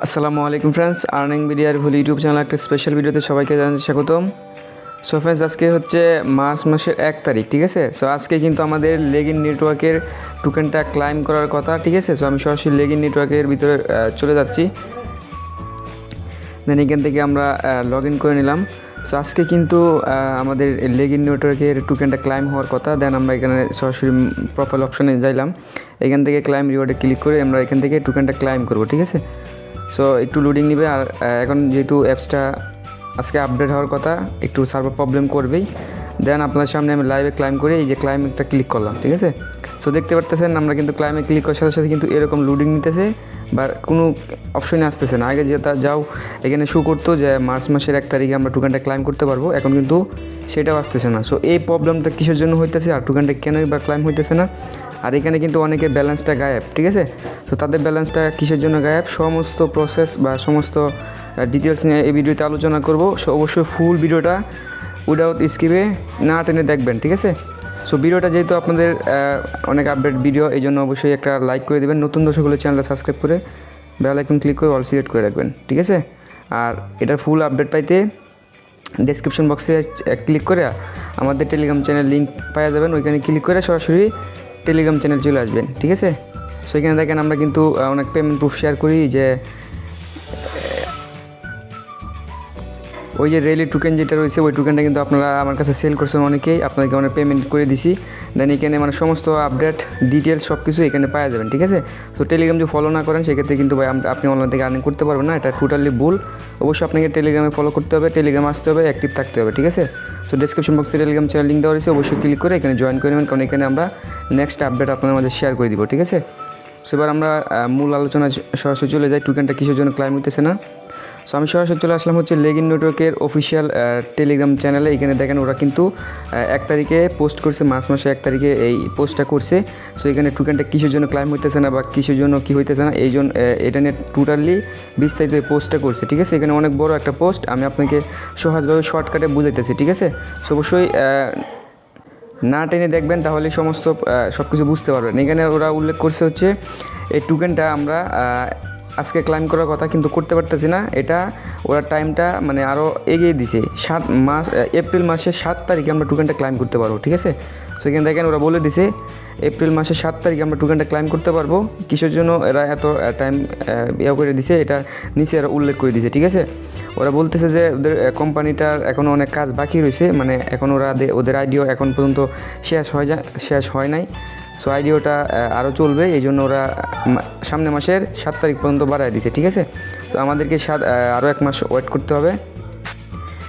আসসালামু আলাইকুম friends, earning মিডিয়ার ভুল ইউটিউব চ্যানেল একটা স্পেশাল ভিডিওতে সবাইকে জানাচ্ছি স্বাগতম। সো ফ্রেন্ডস, আজকে হচ্ছে মার্চ মাসের 1 তারিখ, ঠিক আছে। সো আজকে কিন্তু আমাদের লেগিন নেটওয়ার্কের টোকেনটা ক্লাইম করার কথা, ঠিক আছে। সো আমি সরাসরি লেগিন নেটওয়ার্কের ভিতরে চলে যাচ্ছি। দেন এখান থেকে আমরা লগ ইন করে নিলাম। সো আজকে কিন্তু আমাদের লেগিন নেটওয়ার্কের টোকেনটা ক্লাইম হওয়ার কথা। দেন আমরা এখানে সরাসরি প্রোফাইল অপশনে যাইলাম। এখান থেকে ক্লাইম রিওয়ার্ডে ক্লিক করে আমরা এখান থেকে টোকেনটা ক্লাইম করব, ঠিক আছে। সো একটু লোডিং নেবে, আর এখন যেহেতু অ্যাপসটা আজকে আপডেট হওয়ার কথা, একটু সার্ভার প্রবলেম করবেই। দেন আপনার সামনে আমি লাইভে ক্লাইম করে এই যে ক্লাইমটা ক্লিক করলাম, ঠিক আছে। সো দেখতে পারতেছেন আমরা কিন্তু ক্লাইমে ক্লিক করার সাথে সাথে কিন্তু এরকম লোডিং নিতেছে বা কোনো অপশনে আসতেছে না। আগে যেটা যাও এখানে শো করতো যে মার্চ মাসের 1 তারিখে আমরা টোকেনটা ক্লাইম করতে পারবো, এখন কিন্তু সেটাও আসতেছে না। সো এই প্রবলেমটা কিসের জন্য হইতেছে আর টোকেনটা কেনই বা ক্লাইম হইতেছে না। আর এখানে কিন্তু অনেকের ব্যালেন্সটা গায়েব, ঠিক আছে। তো তাদের ব্যালেন্সটা কিসের জন্য গায়েব, সমস্ত প্রসেস বা সমস্ত ডিটেলস নিয়ে এই ভিডিওতে আলোচনা করব। সো অবশ্যই ফুল ভিডিওটা উইদাউট স্কিপে না টেনে দেখবেন, ঠিক আছে। সো ভিডিওটা যেহেতু আপনাদের অনেক আপডেট ভিডিও, এই জন্য অবশ্যই একটা লাইক করে দেবেন। নতুন দর্শক হলে চ্যানেলটা সাবস্ক্রাইব করে বেল আইকন ক্লিক করে অল সিলেক্ট করে রাখবেন, ঠিক আছে। আর এটার ফুল আপডেট পাইতে ডেসক্রিপশন বক্সে ক্লিক করে আমাদের টেলিগ্রাম চ্যানেল লিঙ্ক পাওয়া যাবেন, ওইখানে ক্লিক করে সরাসরি টেলিগ্রাম চ্যানেল চলে আসবেন, ঠিক আছে। সো এখানে দেখেন আমরা কিন্তু অনেক পেমেন্ট প্রুফ শেয়ার করি, যে ওই যে রেলি টোকেন যেটা রয়েছে ওই টোকেনটা কিন্তু আপনারা আমার কাছে সেল করছেন অনেকেই, আপনাদেরকে অনেক পেমেন্ট করে দিছি। দেন এখানে মানে সমস্ত আপডেট ডিটেলস সব কিছু এখানে পাওয়া যাবেন, ঠিক আছে। সো টেলিগ্রাম যদি ফলো না করেন সেক্ষেত্রে কিন্তু ভাই আপনি অনলাইন থেকে আর্নিং করতে পারবেন না, এটা টোটালি ভুল। অবশ্যই আপনাকে টেলিগ্রামে ফলো করতে হবে, টেলিগ্রাম আসতে হবে, অ্যাক্টিভ থাকতে হবে, ঠিক আছে। সো ডেসক্রিপশন বক্সে টেলিগ্রাম চ্যানেল লিঙ্ক দেওয়া রয়েছে, অবশ্যই ক্লিক করে এখানে জয়েন করে নেবেন, কারণ এখানে আমরা নেক্সট আপডেট আপনাদের মাঝে শেয়ার করে দিব, ঠিক আছে। সো এবার আমরা মূল আলোচনা সরাসরি চলে যাই, টোকেনটা কিসের জন্য ক্লাইম হইতেছে না। সো আমি সরাসরি চলে আসলাম হচ্ছে লেগিন নেটওয়ার্কের অফিসিয়াল টেলিগ্রাম চ্যানেলে। এখানে দেখেন ওরা কিন্তু 1 তারিখে পোস্ট করছে, মার্চ মাসে 1 তারিখে এই পোস্টটা করছে। সো এখানে টোকেনটা কিসের জন্য ক্লাইম হইতেছে না বা কিসের জন্য কী হইতেছে না, এই জন্য এটা নিয়ে টোটালি বিস্তারিত এই পোস্টটা করছে, ঠিক আছে। এখানে অনেক বড় একটা পোস্ট, আমি আপনাকে সহজভাবে শর্টকাটে বুঝাইতেছি, ঠিক আছে। সো অবশ্যই না টেনে দেখবেন, তাহলে সমস্ত সব কিছু বুঝতে পারবেন। এখানে ওরা উল্লেখ করছে হচ্ছে এই টোকেনটা আমরা আজকে ক্লাইম করার কথা কিন্তু করতে পারতেছি না, এটা ওরা টাইমটা মানে আরও এগিয়ে দিছে। এপ্রিল মাসের 7 তারিখে আমরা টোকেনটা ক্লাইম করতে পারবো, ঠিক আছে। সো এখানে দেখেন ওরা বলে দিছে এপ্রিল মাসের 7 তারিখে আমরা টোকেনটা ক্লাইম করতে পারবো। কিসের জন্য এরা এত টাইম করে দিছে এটা নিচে এরা উল্লেখ করে দিছে, ঠিক আছে। ওরা বলতেছে যে ওদের কোম্পানিটার এখনও অনেক কাজ বাকি রয়েছে, মানে এখন ওরা ওদের আইডিও এখন পর্যন্ত শেষ হয় নাই। সো আইডিওটা আরও চলবে, এই জন্য ওরা সামনের মাসের 7 তারিখ পর্যন্ত বাড়ায় দিছে, ঠিক আছে। তো আমাদেরকে আরও 1 মাস ওয়েট করতে হবে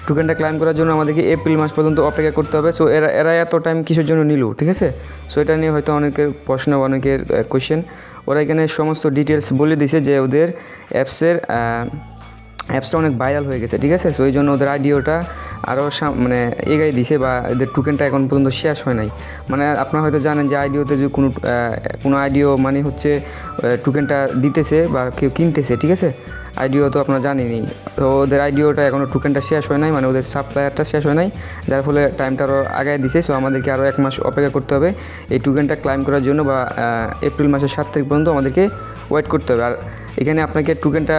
টোকেনটা ক্লাইম করার জন্য, আমাদেরকে এপ্রিল মাস পর্যন্ত অপেক্ষা করতে হবে। সো এরা এত টাইম কিসের জন্য নিল, ঠিক আছে। সো এটা নিয়ে হয়তো অনেকের প্রশ্ন বা অনেকের কোয়েশ্চেন। ওরা এখানে সমস্ত ডিটেলস বলে দিছে যে ওদের অ্যাপসটা অনেক ভাইরাল হয়ে গেছে, ঠিক আছে। সো এই জন্য ওদের আইডিওটা আরও মানে এগাই দিছে, বা এদের টোকেনটা এখন পর্যন্ত শেষ হয় নাই। মানে আপনারা হয়তো জানেন যে আইডিওতে যদি কোনো আইডিও মানে হচ্ছে টোকেনটা দিতেছে বা কেউ কিনতেছে, ঠিক আছে। আইডিও তো আপনারা জানেনই। তো ওদের আইডিওটা এখনও টোকেনটা শেষ হয় নাই, মানে ওদের সাপ্লায়ারটা শেষ হয় নাই, যার ফলে টাইমটা আরও আগায় দিছে। সো আমাদেরকে আরও 1 মাস অপেক্ষা করতে হবে এই টোকেনটা ক্লাইম করার জন্য, বা এপ্রিল মাসের 7 তারিখ পর্যন্ত আমাদেরকে ওয়েট করতে হবে। আর এখানে আপনাকে টোকেনটা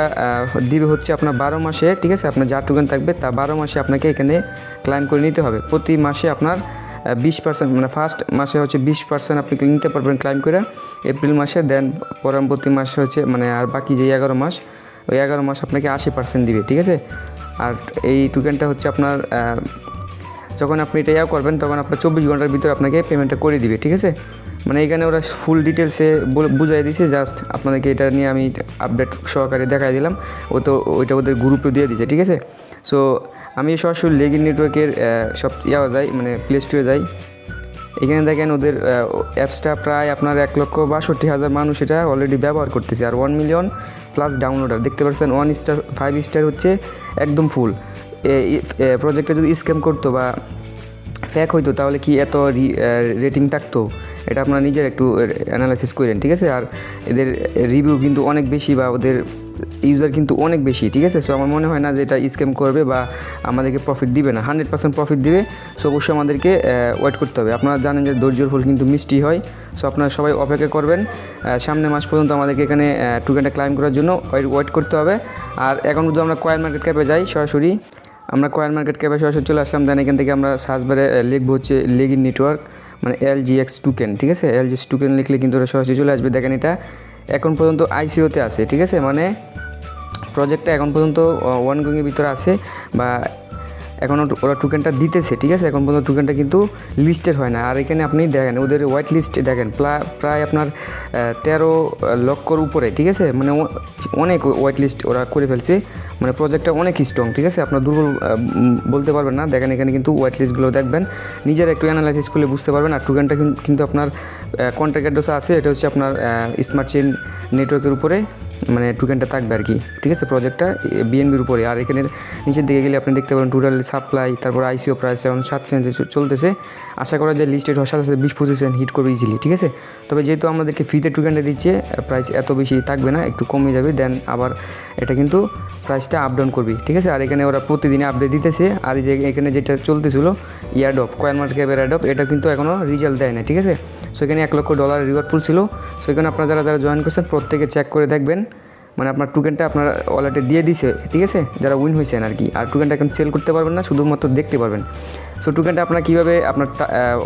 দিবে হচ্ছে আপনার 12 মাসে, ঠিক আছে। আপনার যা টোকেন থাকবে তা 12 মাসে আপনাকে এখানে ক্লাইম করে নিতে হবে। প্রতি মাসে আপনার 20%, মানে ফার্স্ট মাসে হচ্ছে 20% আপনি নিতে পারবেন ক্লাইম করে এপ্রিল মাসে। দেন পরবর্তী মাসে হচ্ছে মানে আর বাকি যে 11 মাস, ওই 11 মাস আপনাকে 80% দিবে, ঠিক আছে। আর এই টোকেনটা হচ্ছে আপনার যখন আপনি এটা করবেন তখন আপনার 24 ঘন্টার ভিতরে আপনাকে পেমেন্টটা করে দিবে, ঠিক আছে। মানে এখানে ওরা ফুল ডিটেলসে বুঝাই দিয়েছে, জাস্ট আপনাদেরকে এটা নিয়ে আমি আপডেট সহকারে দেখাই দিলাম। ওইটা ওদের গ্রুপে দিয়ে দিয়েছে, ঠিক আছে। সো আমি সরাসরি লেগিন নেটওয়ার্কের সব যাই, মানে প্লে স্টোরে যাই। এখানে দেখেন ওদের অ্যাপসটা প্রায় আপনার 1,62,000 মানুষ এটা অলরেডি ব্যবহার করতেছে, আর 1 মিলিয়ন প্লাস ডাউনলোডার দেখতে পাচ্ছেন। 1 স্টার 5 স্টার হচ্ছে একদম ফুল। প্রজেক্টে যদি স্ক্যাম করতো বা ফ্যাক হইতো তাহলে কি এত রেটিং থাকতো, এটা আপনারা নিজের একটু অ্যানালাইসিস করেন, ঠিক আছে। আর এদের রিভিউ কিন্তু অনেক বেশি, বা ওদের ইউজার কিন্তু অনেক বেশি, ঠিক আছে। সো আমার মনে হয় না যে এটা স্ক্যাম করবে বা আমাদেরকে প্রফিট দিবে না, 100% প্রফিট দিবে। সো অবশ্যই আমাদেরকে ওয়েট করতে হবে। আপনারা জানেন যে ধৈর্যের ফল কিন্তু মিষ্টি হয়। সো আপনারা সবাই অপেক্ষা করবেন, সামনের মাস পর্যন্ত আমাদেরকে এখানে টোকেনটা ক্লাইম করার জন্য ওয়েট করতে হবে। আর এখন যদি আমরা কয়েন মার্কেট ক্যাপে যাই, সরাসরি আমরা কয়েন মার্কেট ক্যাপে সরাসরি চলে আসলাম। দেন এখান থেকে আমরা সার্চ বারে লিখবো হচ্ছে লেগিন নেটওয়ার্ক, মানে LGX টোকেন, ঠিক আছে। LGX টোকেন লিখলে কিন্তু ওরা সরাসরি চলে আসবে। দেখেন এটা এখন পর্যন্ত ICOতে আছে, ঠিক আছে, মানে প্রজেক্টটা এখন পর্যন্ত ওয়ানগোয়িংয়ের ভিতরে আছে বা এখন ওরা টোকেনটা দিতেছে, ঠিক আছে। এখন পর্যন্ত টোকেনটা কিন্তু লিস্টেড হয় না। আর এখানে আপনি দেখেন ওদের হোয়াইট লিস্ট দেখেন প্রায় আপনার 13 লক্ষর উপরে, ঠিক আছে, মানে অনেক হোয়াইট লিস্ট ওরা করে ফেলছে। মানে প্রজেক্টটা অনেক স্ট্রং, ঠিক আছে, আপনার দুর্বল বলতে পারবেন না। দেখেন এখানে কিন্তু হোয়াইট লিস্টগুলো দেখবেন, নিজের একটু অ্যানালাইসিস করলে বুঝতে পারবেন। আর টোকেনটা কিন্তু আপনার কন্ট্রাক্ট অ্যাড্রেস আছে, এটা হচ্ছে আপনার স্মার্ট চেইন নেটওয়ার্কের উপরে মানে টোকেনটা থাকবে আর কি, ঠিক আছে, প্রজেক্টটা BNBর উপরে। আর এখানে নিচের দিকে গেলে আপনি দেখতে পারেন টোটাল সাপ্লাই, তারপর ICO প্রাইস এখন 7 সেন্ট চলতেছে। আশা করা যায় লিস্টেড হওয়ার সাথে সাথে 20-25 সেন্ট হিট করবে ইজিলি, ঠিক আছে। তবে যেহেতু আমাদেরকে ফ্রিতে টোকেনটা দিচ্ছে, প্রাইস এত বেশি থাকবে না, একটু কমে যাবে। দেন আবার এটা কিন্তু প্রাইসটা আপ ডাউন করবে, ঠিক আছে। আর এখানে ওরা প্রতিদিনে আপডেট দিতেছে। আর এই যে এখানে যেটা চলতেছিল ইয়ারডপ, কয়েন মার্কেট ক্যাপের অ্যাডপ, এটা কিন্তু এখনও রেজাল্ট দেয় না, ঠিক আছে। সো এখানে $1 লক্ষ রিওয়ার্ড পুল ছিল। সো এখানে আপনারা যারা যারা জয়েন করছেন প্রত্যেকে চেক করে দেখবেন, মানে আপনার টোকেনটা আপনার ওয়ালেটে দিয়ে দিছে, ঠিক আছে, যারা উইন হয়েছেন আর কি। আর টোকেনটা এখন সেল করতে পারবেন না, শুধুমাত্র দেখতে পারবেন। সো টোকেনটা আপনারা কীভাবে আপনার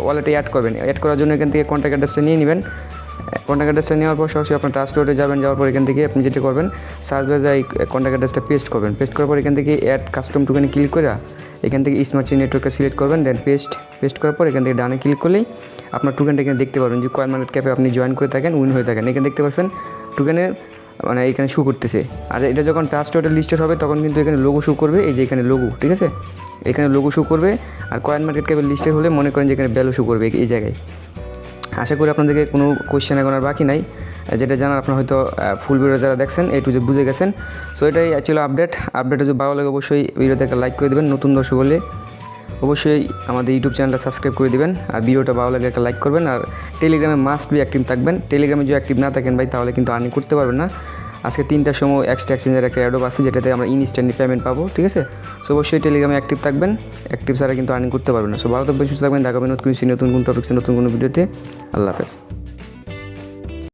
ওয়ালেটে অ্যাড করবেন, অ্যাড করার জন্য এখান থেকে কন্ট্যাক্ট অ্যাড্রেসটা নিয়ে নেবেন। কন্ট্যাক্ট অ্যাড্রেসটা নেওয়ার পর সরাসরি আপনার টাস্ক ওয়ালেটে যাবেন। যাওয়ার পর এখান থেকে আপনি যেটা করবেন, সার্চ বারে যাই কন্ট্যাক্ট অ্যাড্রেসটা পেস্ট করবেন। পেস্ট করার পর এখান থেকে অ্যাড কাস্টম টোকেনে ক্লিক করে এখান থেকে স্মার্ট চেইন নেটওয়ার্কটা সিলেক্ট করবেন। দেন পেস্ট করার পর এখান থেকে ডানে ক্লিক করলেই আপনার টোকেনটা এখানে দেখতে পারবেন যে কয়েন মার্কেট ক্যাপে আপনি জয়েন করে থাকেন, উইন হয়ে থাকেন। এখানে দেখতে পাচ্ছেন টোকেনের মানে এখানে শো করতেছে। আর এটা যখন ট্রাস্ট ওয়ালেটে লিস্টেড হবে তখন কিন্তু এখানে লোগো শো করবে, এই যে এখানে লোগো, ঠিক আছে, এখানে লোগো শো করবে। আর কয়েন মার্কেট ক্যাপে লিস্টেড হলে মনে করেন যে এখানে ভ্যালু শো করবে এই জায়গায়। আশা করি আপনাদেরকে কোনো কোয়েশ্চেন এখন আর বাকি নাই, যেটা জানার আপনার হয়তো ফুল ভিডিও যারা দেখছেন একটু যে বুঝে গেছেন। সো এটাই ছিল আপডেটটা যদি ভালো লাগে অবশ্যই ভিডিওতে একটা লাইক করে দেবেন। নতুন দর্শক হলে অবশ্যই আমাদের ইউটিউব চ্যানেলটা সাবস্ক্রাইব করে দেবেন। আর ভিডিওটা ভালো লাগে একটা লাইক করবেন। আর টেলিগ্রামে মাস্ট বি অ্যাক্টিভ থাকবেন। টেলিগ্রামে যদি অ্যাক্টিভ না থাকেন ভাই তাহলে কিন্তু আর্নিং করতে পারবেন না। আজকে 3টার সময় এক্সট্রা এক্সচেঞ্জের একটা অ্যাডপ আছে, যেটাতে আমরা ইনস্ট্যান্টলি পেমেন্ট পাবো, ঠিক আছে। সো অবশ্যই টেলিগ্রামে অ্যাক্টিভ থাকবেন, অ্যাক্টিভ ছাড়া কিন্তু আর্নিং করতে পারবেন না। সো ভালো থাকবেন, সুস্থ থাকবেন, দেখাবেন নতুন কোনো টপিক্সে নতুন কোনো ভিডিওতে। আল্লাহ হাফেজ।